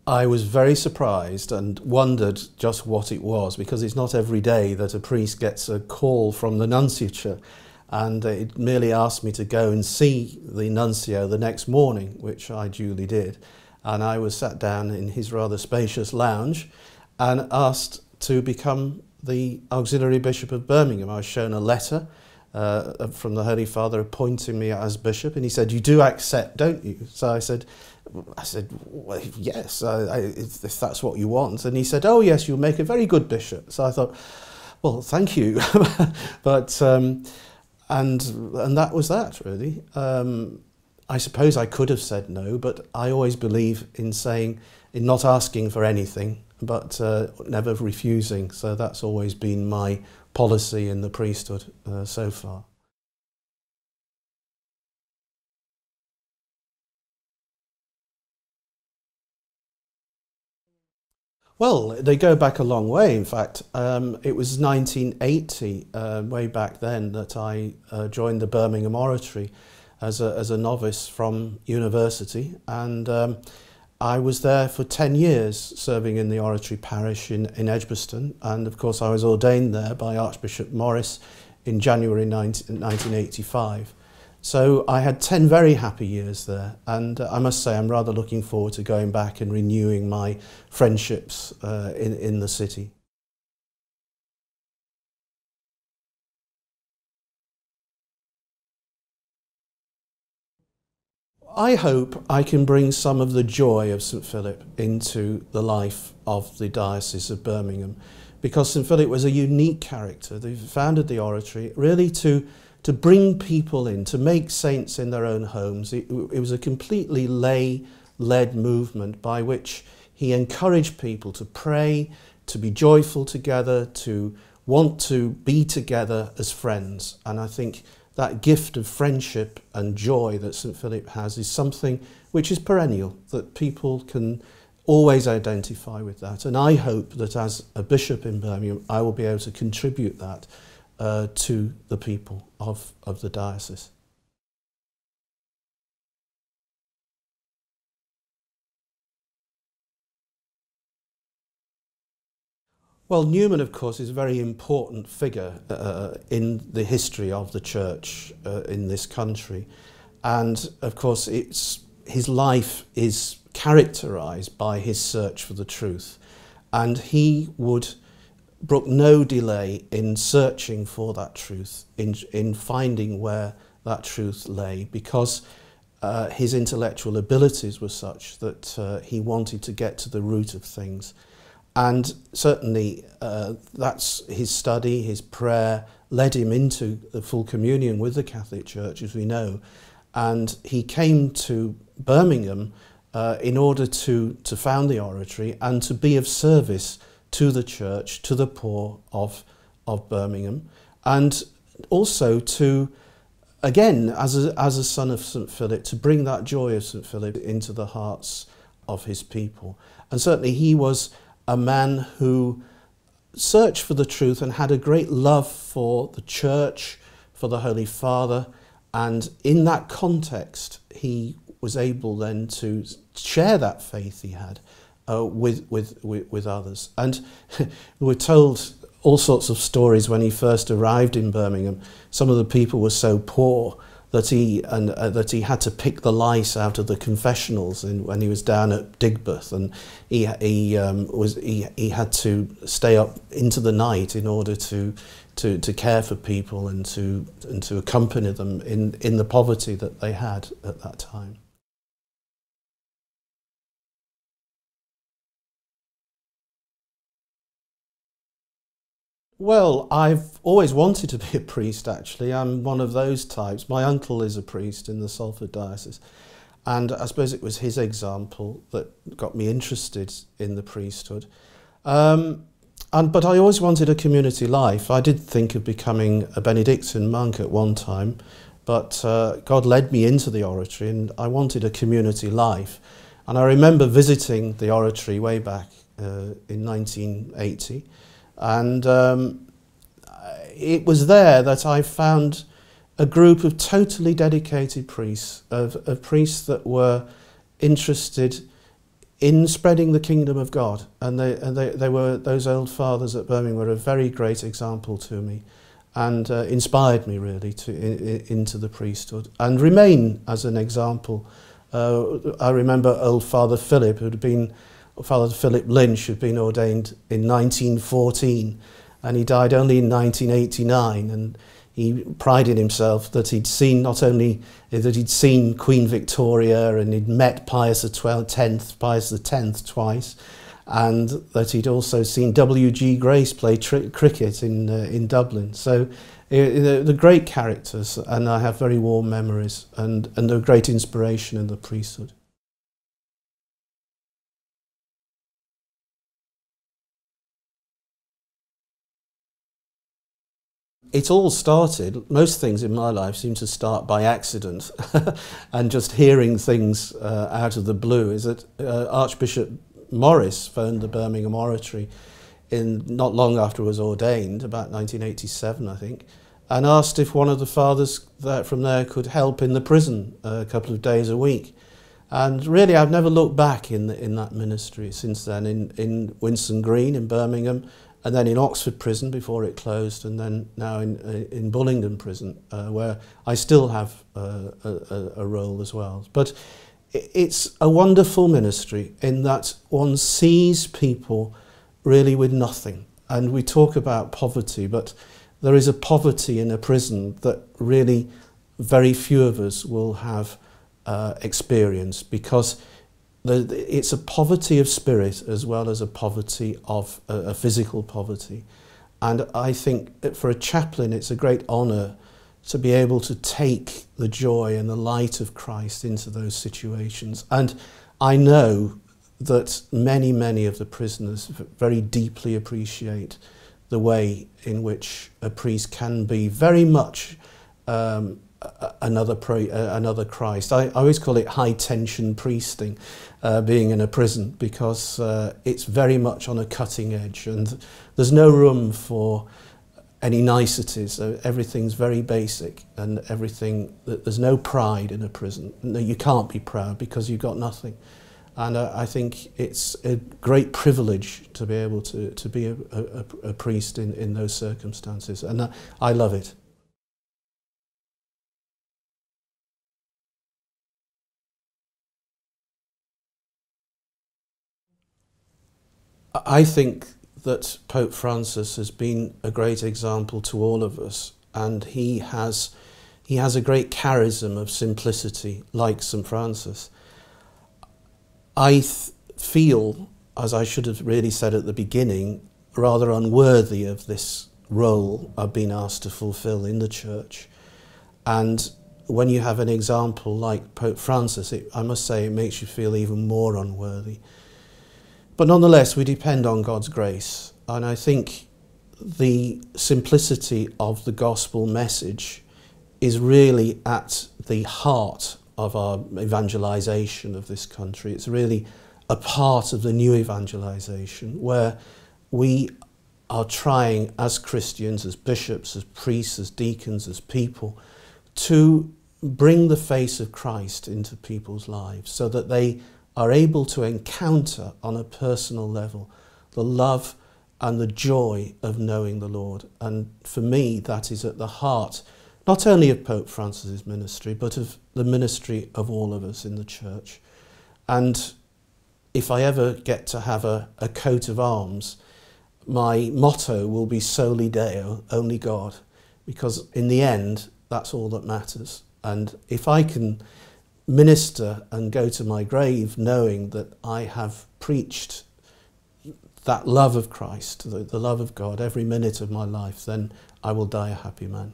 I was very surprised and wondered just what it was, because it's not every day that a priest gets a call from the nunciature, and it merely asked me to go and see the nuncio the next morning, which I duly did. And I was sat down in his rather spacious lounge and asked to become the Auxiliary Bishop of Birmingham. I was shown a letter from the Holy Father appointing me as bishop, and he said, "You do accept, don't you?" So I said, well, yes, if that's what you want. And he said, "Oh yes, you'll make a very good bishop." So I thought, well, thank you. But and that was that, really. I suppose I could have said no, but I always believe in not asking for anything, but never refusing. So that's always been my policy in the priesthood so far. Well, they go back a long way. In fact, it was 1980, way back then, that I joined the Birmingham Oratory as a novice from university, and I was there for 10 years serving in the Oratory parish in Edgbaston, and of course I was ordained there by Archbishop Morris in January 1985. So I had 10 very happy years there, and I must say I'm rather looking forward to going back and renewing my friendships in the city. I hope I can bring some of the joy of St Philip into the life of the Diocese of Birmingham, because St Philip was a unique character. They founded the Oratory really to bring people in, to make saints in their own homes. It was a completely lay-led movement by which he encouraged people to pray, to be joyful together, to want to be together as friends. And I think that gift of friendship and joy that St Philip has is something which is perennial, that people can always identify with that. And I hope that as a bishop in Birmingham, I will be able to contribute that to the people of the diocese. Well, Newman, of course, is a very important figure in the history of the Church in this country. And, of course, his life is characterised by his search for the truth. And he would brook no delay in searching for that truth, in finding where that truth lay, because his intellectual abilities were such that he wanted to get to the root of things. And certainly that's his study, his prayer, led him into the full communion with the Catholic Church, as we know. And he came to Birmingham in order to found the Oratory and to be of service to the Church, to the poor of Birmingham, and also to, again, as a son of St Philip, to bring that joy of St Philip into the hearts of his people. And certainly he was a man who searched for the truth and had a great love for the Church, for the Holy Father, and in that context he was able then to share that faith he had with others. And we're told all sorts of stories when he first arrived in Birmingham. Some of the people were so poor that he had to pick the lice out of the confessionals when he was down at Digbeth, and he had to stay up into the night in order to care for people and to accompany them in the poverty that they had at that time. Well, I've always wanted to be a priest, actually. I'm one of those types. My uncle is a priest in the Salford Diocese, and I suppose it was his example that got me interested in the priesthood. But I always wanted a community life. I did think of becoming a Benedictine monk at one time, but God led me into the Oratory, and I wanted a community life. And I remember visiting the Oratory way back in 1980, and it was there that I found a group of totally dedicated priests, of priests that were interested in spreading the kingdom of God. And they were, those old fathers at Birmingham were a very great example to me, and inspired me really into the priesthood, and remain as an example. I remember old Father Philip, Father Philip Lynch, who'd been ordained in 1914, and he died only in 1989, and he prided himself that he'd seen, not only that he'd seen Queen Victoria and he'd met Pius X twice, and that he'd also seen W.G. Grace play cricket in Dublin. So the great characters, and I have very warm memories, and they're a great inspiration in the priesthood. It all started, most things in my life seem to start by accident, and just hearing things out of the blue. Is that Archbishop Morris phoned the Birmingham Oratory not long after I was ordained, about 1987 I think, and asked if one of the fathers from there could help in the prison a couple of days a week. And really I've never looked back in that ministry since then, in Winson Green in Birmingham, and then in Oxford Prison before it closed, and then now in Bullingdon Prison, where I still have a role as well. But it's a wonderful ministry in that one sees people really with nothing. And we talk about poverty, but there is a poverty in a prison that really very few of us will have experienced, because it's a poverty of spirit as well as a poverty of a physical poverty. And I think for a chaplain it's a great honour to be able to take the joy and the light of Christ into those situations. And I know that many of the prisoners very deeply appreciate the way in which a priest can be very much another Christ. I always call it high tension priesting, being in a prison, because it's very much on a cutting edge, and there's no room for any niceties. Everything's very basic, and there's no pride in a prison. No, you can't be proud because you've got nothing. And I think it's a great privilege to be able to be a priest in those circumstances, and I love it. I think that Pope Francis has been a great example to all of us, and he has a great charism of simplicity, like St. Francis. I feel, as I should have really said at the beginning, rather unworthy of this role I've been asked to fulfill in the Church. And when you have an example like Pope Francis, I must say it makes you feel even more unworthy. But nonetheless, we depend on God's grace. And I think the simplicity of the gospel message is really at the heart of our evangelization of this country. It's really a part of the new evangelization, where we are trying as Christians, as bishops, as priests, as deacons, as people, to bring the face of Christ into people's lives so that they are able to encounter on a personal level the love and the joy of knowing the Lord. And for me, that is at the heart not only of Pope Francis's ministry, but of the ministry of all of us in the Church. And if I ever get to have a coat of arms, my motto will be Soli Deo, only God, because in the end, that's all that matters. And if I can minister and go to my grave knowing that I have preached that love of Christ, the love of God, every minute of my life, then I will die a happy man.